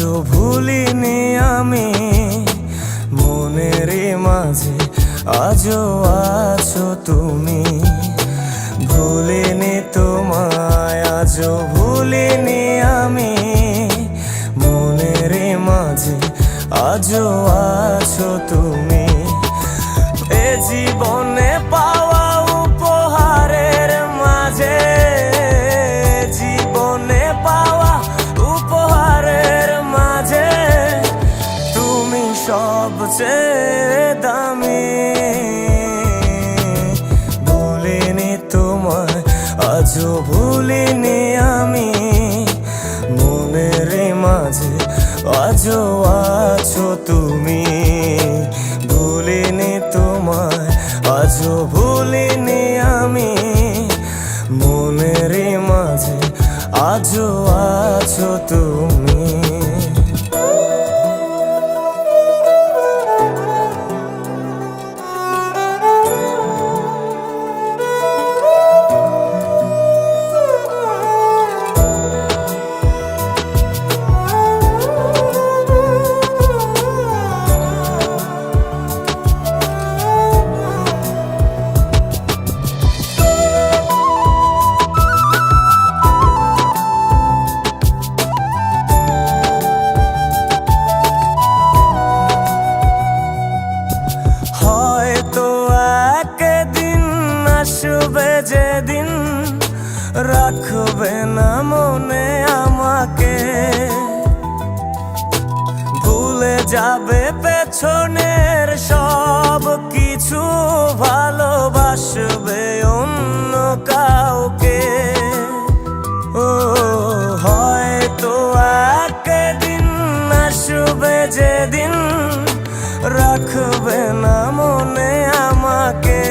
আজও ভুলিনি আমি, মনের মাঝে আজও আছো তুমি। ভুলিনি তোমায়, আজও ভুলিনি আমি, মনের মাঝে আজও আছো তুমি। এ জীবনে পাওয়া উপহারের মাঝে, জীবনে পাওয়া উপহারের মাঝে তুমি সবচেয়ে দামি। ভুলিনি তোমায়, আজও ভুলিনি আমি, মনের মাঝে আজও আছো তুমি। ভুলিনি তোমায়, আজও ভুলিনি আমি, মনের মাঝে আজও আছো তুমি। আসবে যেদিন রাখবে না মনে আমাকে, ভুলে যাবে পেছনের সব কিছু, ভালোবাসবে অন্য কাউকে। ও হয়তো একদিন আসবে যেদিন রাখবে না মনে আমাকে,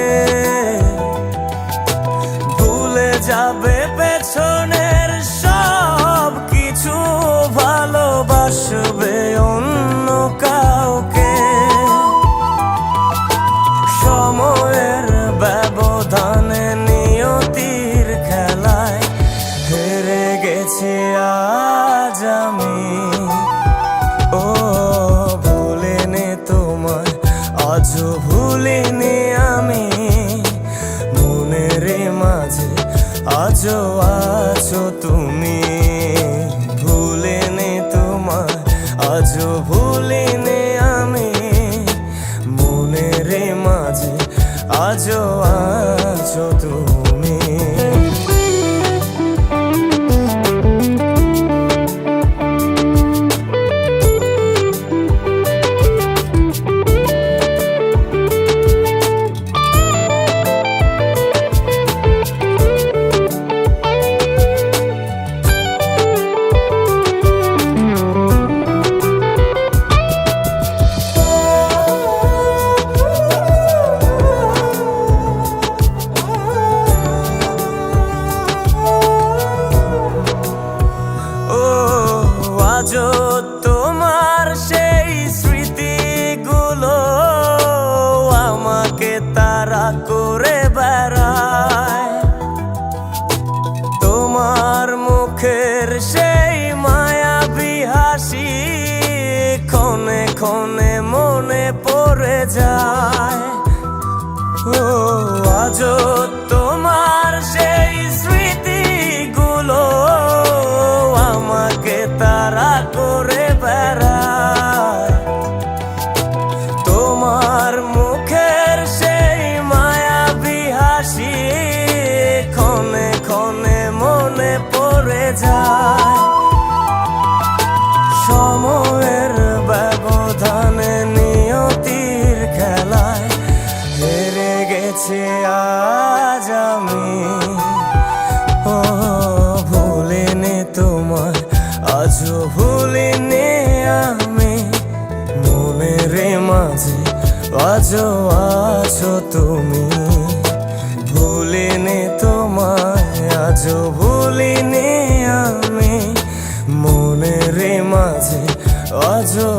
যাবে পেছনের সব কিছু, ভালোবাসবে অন্য কাউকে। সময়ের ব্যবধানে নিয়তির খেলায় হেরে গেছি আজ আমি। ও ভুলিনি তোমায়, আজও ভুলিনি আমি, মনের মাঝে আজও আছো তুমি। ভুলিনি তোমায়, আজও ভুলিনি আমি, মনের মাঝে আজও আছো তুমি। আজও তোমার সেই স্মৃতিগুলো আমাকে তাড়া করে বেড়ায়, তোমার মুখের সেই মায়াবী হাসি ক্ষণে ক্ষণে মনে পড়ে যায়। ও আজও তোমার সেই স্মৃতিগুলো আমাকে তাড়া করে বেড়ায়, তোমার মুখের সেই মায়াবী হাসি ক্ষণে ক্ষণে মনে পড়ে যায়। সময়ের ব্যবধানে নিয়তির খেলায় হেরে গেছি আজ আমি। ও ভুলিনি তোমায়, আজও ভুলিনি আমি, মনের মাঝে আজও আছো তুমি। ভুলিনি তোমায়, আজও ভুলিনি আমি, মনের মাঝে আজও